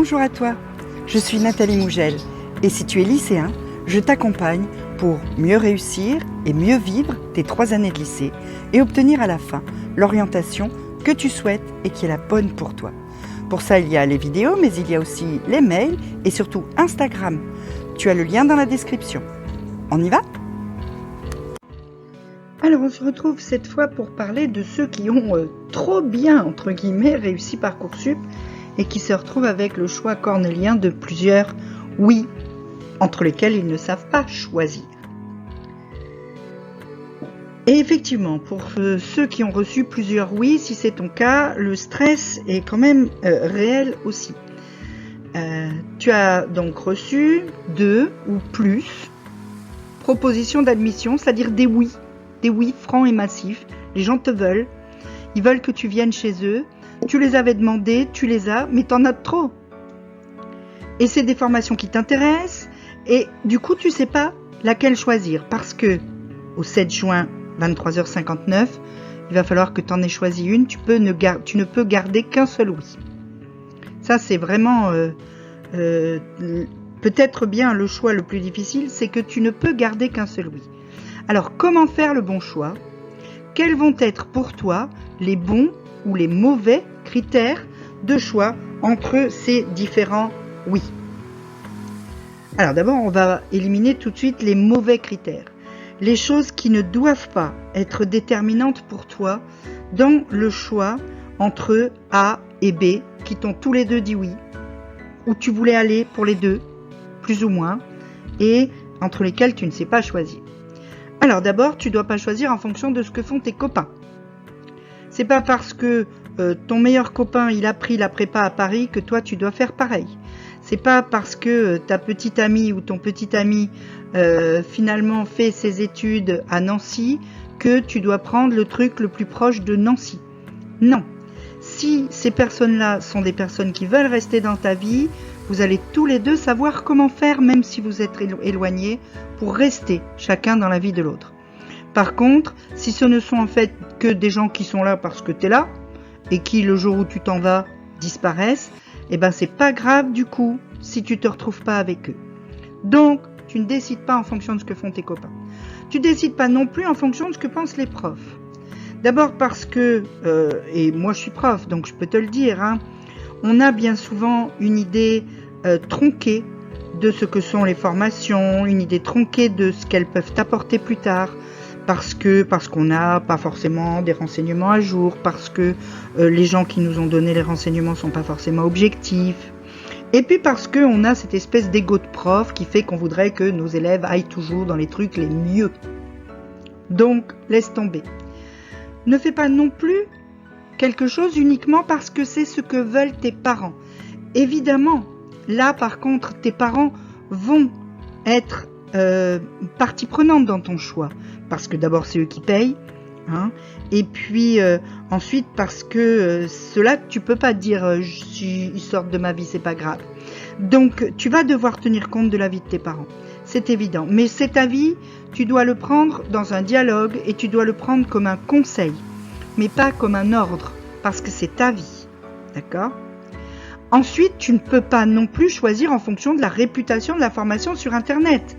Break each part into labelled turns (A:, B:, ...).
A: Bonjour à toi, je suis Nathalie Mougel et si tu es lycéen, je t'accompagne pour mieux réussir et mieux vivre tes 3 années de lycée et obtenir à la fin l'orientation que tu souhaites et qui est la bonne pour toi. Pour ça, il y a les vidéos, mais il y a aussi les mails et surtout Instagram. Tu as le lien dans la description. On y va ? Alors, on se retrouve cette fois pour parler de ceux qui ont trop bien, entre guillemets, réussi Parcoursup et qui se retrouvent avec le choix cornélien de plusieurs oui, entre lesquels ils ne savent pas choisir. Et effectivement, pour ceux qui ont reçu plusieurs oui, si c'est ton cas, le stress est quand même réel aussi. Tu as donc reçu 2 ou plus propositions d'admission, c'est-à-dire des oui francs et massifs. Les gens te veulent, ils veulent que tu viennes chez eux, tu les avais demandés, tu les as, mais t'en as trop. Et c'est des formations qui t'intéressent, et du coup tu sais pas laquelle choisir, parce que au 7 juin, 23h59, il va falloir que tu en aies choisi une, tu ne peux garder qu'un seul oui. Ça c'est vraiment peut-être bien le choix le plus difficile, c'est que tu ne peux garder qu'un seul oui. Alors comment faire le bon choix ? Quels vont être pour toi les bons ou les mauvais critères de choix entre ces différents oui ? Alors d'abord, on va éliminer tout de suite les mauvais critères. Les choses qui ne doivent pas être déterminantes pour toi dans le choix entre A et B, qui t'ont tous les deux dit oui, où tu voulais aller pour les deux, plus ou moins, et entre lesquels tu ne sais pas choisir. Alors d'abord, tu ne dois pas choisir en fonction de ce que font tes copains. C'est pas parce que ton meilleur copain il a pris la prépa à Paris que toi tu dois faire pareil. C'est pas parce que ta petite amie ou ton petit ami finalement fait ses études à Nancy que tu dois prendre le truc le plus proche de Nancy. Non. Si ces personnes-là sont des personnes qui veulent rester dans ta vie, vous allez tous les deux savoir comment faire, même si vous êtes éloignés, pour rester chacun dans la vie de l'autre. Par contre, si ce ne sont en fait que des gens qui sont là parce que tu es là, et qui le jour où tu t'en vas disparaissent, eh ben c'est pas grave du coup si tu te retrouves pas avec eux. Donc, tu ne décides pas en fonction de ce que font tes copains. Tu décides pas non plus en fonction de ce que pensent les profs. D'abord parce que, et moi je suis prof, donc je peux te le dire, hein, on a bien souvent une idée tronquée de ce que sont les formations, une idée tronquée de ce qu'elles peuvent apporter plus tard, parce qu'on n'a pas forcément des renseignements à jour, parce que les gens qui nous ont donné les renseignements sont pas forcément objectifs, et puis parce qu'on a cette espèce d'ego de prof qui fait qu'on voudrait que nos élèves aillent toujours dans les trucs les mieux. Donc, laisse tomber. Ne fais pas non plus quelque chose uniquement parce que c'est ce que veulent tes parents. Évidemment, là par contre, tes parents vont être partie prenante dans ton choix. Parce que d'abord, c'est eux qui payent. Hein, et puis ensuite, parce que cela, tu peux pas dire si ils sortent de ma vie, c'est pas grave. Donc, tu vas devoir tenir compte de la vie de tes parents. C'est évident. Mais cet avis, tu dois le prendre dans un dialogue et tu dois le prendre comme un conseil, mais pas comme un ordre, parce que c'est ta vie. D'accord ? Ensuite, tu ne peux pas non plus choisir en fonction de la réputation de la formation sur Internet.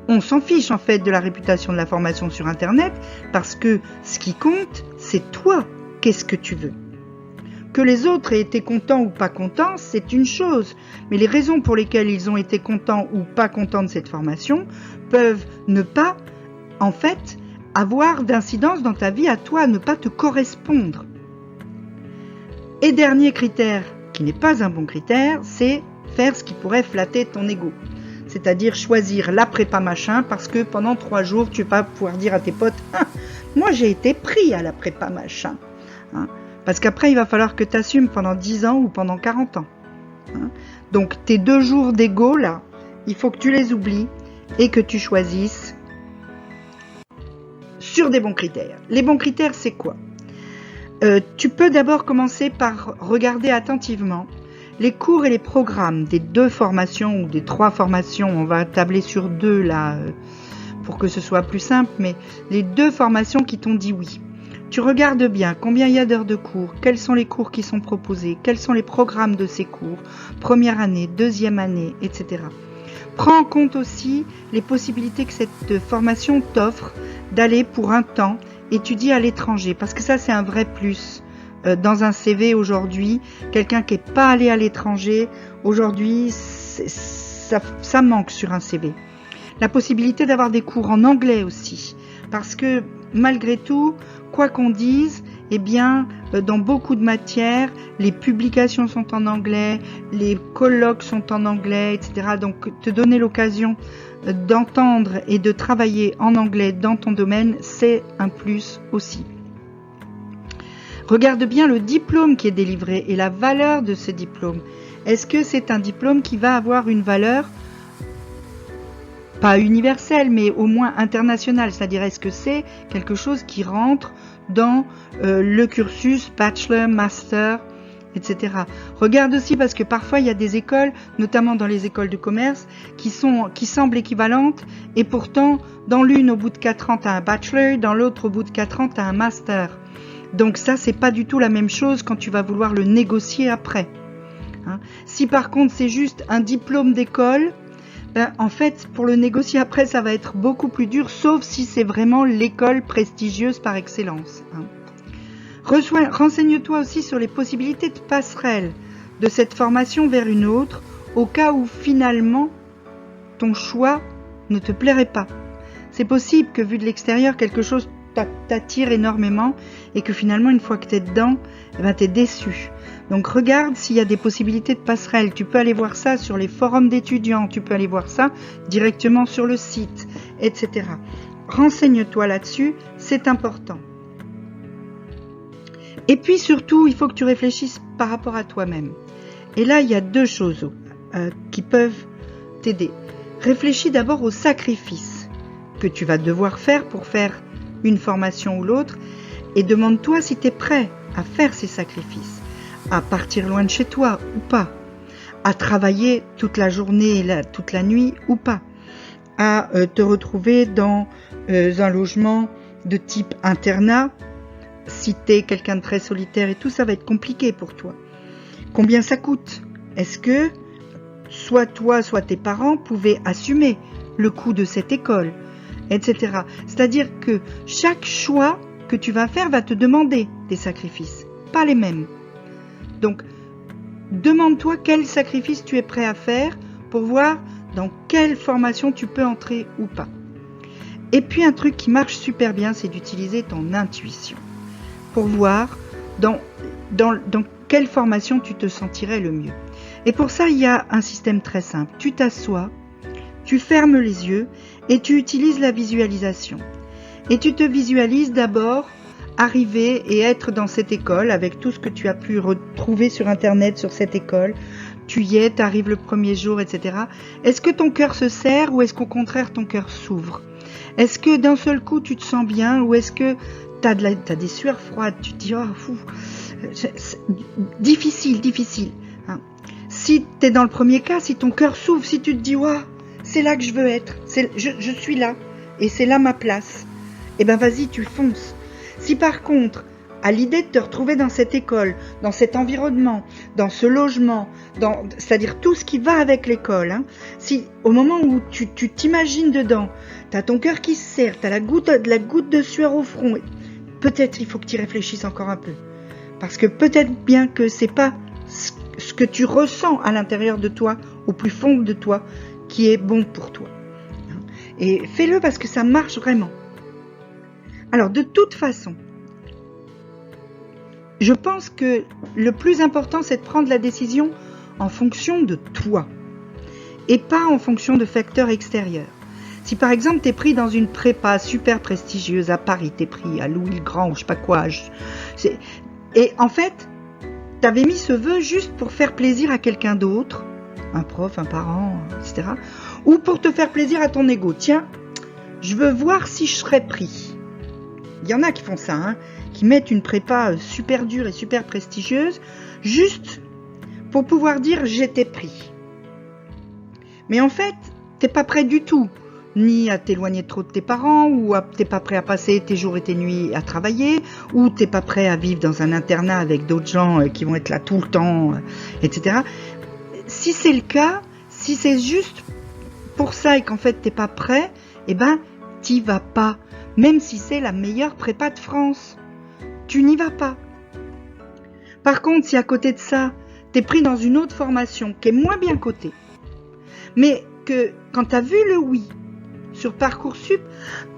A: On s'en fiche en fait de la réputation de la formation sur Internet parce que ce qui compte, c'est toi. Qu'est-ce que tu veux ? Que les autres aient été contents ou pas contents, c'est une chose. Mais les raisons pour lesquelles ils ont été contents ou pas contents de cette formation peuvent ne pas, en fait, avoir d'incidence dans ta vie à toi, ne pas te correspondre. Et dernier critère, qui n'est pas un bon critère, c'est faire ce qui pourrait flatter ton ego. C'est-à-dire choisir la prépa machin parce que pendant 3 jours, tu vas pouvoir dire à tes potes ah, « moi j'ai été pris à la prépa machin hein ». Parce qu'après, il va falloir que tu assumes pendant 10 ans ou pendant 40 ans. Hein. Donc, tes 2 jours d'ego, là, il faut que tu les oublies et que tu choisisses sur des bons critères. Les bons critères, c'est quoi ? Tu peux d'abord commencer par regarder attentivement les cours et les programmes des 2 formations ou des 3 formations. On va tabler sur 2 là pour que ce soit plus simple, mais les 2 formations qui t'ont dit oui. tu regardes bien combien il y a d'heures de cours, quels sont les cours qui sont proposés, quels sont les programmes de ces cours, première année, deuxième année, etc. Prends en compte aussi les possibilités que cette formation t'offre d'aller pour un temps étudier à l'étranger, parce que ça c'est un vrai plus dans un CV aujourd'hui. Quelqu'un qui n'est pas allé à l'étranger, aujourd'hui ça manque sur un CV. La possibilité d'avoir des cours en anglais aussi, parce que malgré tout, quoi qu'on dise, eh bien, dans beaucoup de matières, les publications sont en anglais, les colloques sont en anglais, etc. Donc, te donner l'occasion d'entendre et de travailler en anglais dans ton domaine, c'est un plus aussi. Regarde bien le diplôme qui est délivré et la valeur de ce diplôme. Est-ce que c'est un diplôme qui va avoir une valeur pas universelle, mais au moins internationale, c'est-à-dire est-ce que c'est quelque chose qui rentre dans le cursus bachelor, master, etc. Regarde aussi parce que parfois il y a des écoles, notamment dans les écoles de commerce, qui semblent équivalentes et pourtant dans l'une au bout de 4 ans tu as un bachelor, dans l'autre au bout de 4 ans tu as un master. Donc ça c'est pas du tout la même chose quand tu vas vouloir le négocier après. Hein. Si par contre c'est juste un diplôme d'école, en fait, pour le négocier après, ça va être beaucoup plus dur, sauf si c'est vraiment l'école prestigieuse par excellence. Renseigne-toi aussi sur les possibilités de passerelle de cette formation vers une autre, au cas où finalement, ton choix ne te plairait pas. C'est possible que, vu de l'extérieur, quelque chose t'attire énormément et que finalement, une fois que tu es dedans, tu es déçu. Donc regarde s'il y a des possibilités de passerelle. Tu peux aller voir ça sur les forums d'étudiants, tu peux aller voir ça directement sur le site, etc. Renseigne-toi là-dessus, c'est important. Et puis surtout, il faut que tu réfléchisses par rapport à toi-même. Et là, il y a 2 choses qui peuvent t'aider. Réfléchis d'abord aux sacrifices que tu vas devoir faire pour faire une formation ou l'autre et demande-toi si tu es prêt à faire ces sacrifices. À partir loin de chez toi ou pas, à travailler toute la journée et toute la nuit ou pas, à te retrouver dans un logement de type internat, si tu es quelqu'un de très solitaire et tout, ça va être compliqué pour toi. Combien ça coûte? Est-ce que soit toi, soit tes parents pouvaient assumer le coût de cette école, etc. C'est-à-dire que chaque choix que tu vas faire va te demander des sacrifices, pas les mêmes. Donc, demande-toi quel sacrifice tu es prêt à faire pour voir dans quelle formation tu peux entrer ou pas. Et puis, un truc qui marche super bien, c'est d'utiliser ton intuition pour voir dans quelle formation tu te sentirais le mieux. Et pour ça, il y a un système très simple. Tu t'assois, tu fermes les yeux et tu utilises la visualisation. Et tu te visualises d'abord arriver et être dans cette école avec tout ce que tu as pu retrouver sur Internet sur cette école. Tu y es, tu arrives le premier jour, etc. Est-ce que ton cœur se serre ou est-ce qu'au contraire ton cœur s'ouvre? Est-ce que d'un seul coup tu te sens bien ou est-ce que tu as des sueurs froides? Tu te dis, oh, fou, difficile. Hein. Si tu es dans le premier cas, si ton cœur s'ouvre, si tu te dis, oh, c'est là que je veux être, je suis là et c'est là ma place, eh ben vas-y, tu fonces. Si par contre, à l'idée de te retrouver dans cette école, dans cet environnement, dans ce logement, c'est-à-dire tout ce qui va avec l'école, hein, si au moment où tu t'imagines dedans, tu as ton cœur qui se serre, tu as la goutte de sueur au front, peut-être il faut que tu y réfléchisses encore un peu. Parce que peut-être bien que c'est pas ce que tu ressens à l'intérieur de toi, au plus fond de toi, qui est bon pour toi. Et fais-le parce que ça marche vraiment. Alors, de toute façon, je pense que le plus important, c'est de prendre la décision en fonction de toi et pas en fonction de facteurs extérieurs. Si par exemple, tu es pris dans une prépa super prestigieuse à Paris, tu es pris à Louis-le-Grand ou je sais pas quoi, et en fait, tu avais mis ce vœu juste pour faire plaisir à quelqu'un d'autre, un prof, un parent, etc. Ou pour te faire plaisir à ton ego. Tiens, je veux voir si je serais pris. Il y en a qui font ça, hein, qui mettent une prépa super dure et super prestigieuse, juste pour pouvoir dire j'étais pris. Mais en fait, t'es pas prêt du tout. ni à t'éloigner trop de tes parents, ou t'es pas prêt à passer tes jours et tes nuits à travailler, ou t'es pas prêt à vivre dans un internat avec d'autres gens qui vont être là tout le temps, etc. Si c'est le cas, si c'est juste pour ça et qu'en fait t'es pas prêt, eh ben t'y vas pas. Même si c'est la meilleure prépa de France, tu n'y vas pas. Par contre, si à côté de ça, t'es pris dans une autre formation qui est moins bien cotée, mais que quand t'as vu le oui sur Parcoursup,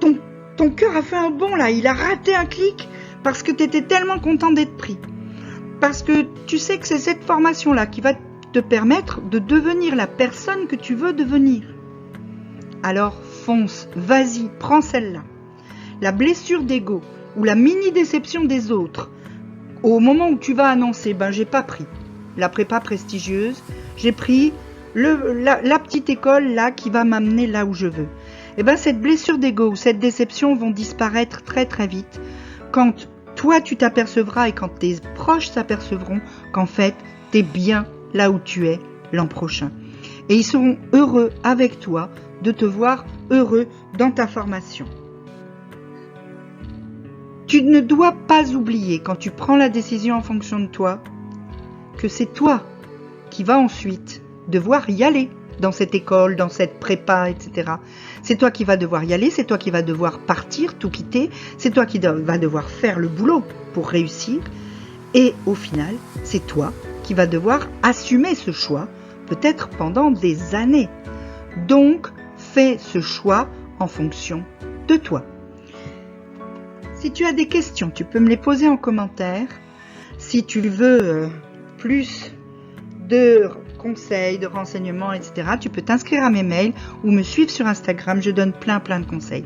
A: ton cœur a fait un bond là, il a raté un clic parce que t'étais tellement content d'être pris. Parce que tu sais que c'est cette formation-là qui va te permettre de devenir la personne que tu veux devenir. Alors fonce, vas-y, prends celle-là. La blessure d'ego ou la mini-déception des autres, au moment où tu vas annoncer, j'ai pas pris la prépa prestigieuse, j'ai pris la petite école là qui va m'amener là où je veux. Et cette blessure d'ego ou cette déception vont disparaître très très vite quand toi tu t'apercevras et quand tes proches s'apercevront qu'en fait t'es bien là où tu es l'an prochain. Et ils seront heureux avec toi de te voir heureux dans ta formation. Tu ne dois pas oublier quand tu prends la décision en fonction de toi que c'est toi qui vas ensuite devoir y aller dans cette école, dans cette prépa, etc. C'est toi qui vas devoir y aller, c'est toi qui vas devoir partir, tout quitter, c'est toi qui vas devoir faire le boulot pour réussir. Et au final, c'est toi qui vas devoir assumer ce choix, peut-être pendant des années. Donc, fais ce choix en fonction de toi. Si tu as des questions, tu peux me les poser en commentaire. Si tu veux plus de conseils, de renseignements, etc., tu peux t'inscrire à mes mails ou me suivre sur Instagram. Je donne plein de conseils.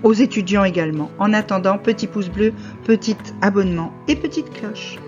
A: Aux étudiants également. En attendant, petit pouce bleu, petit abonnement et petite cloche.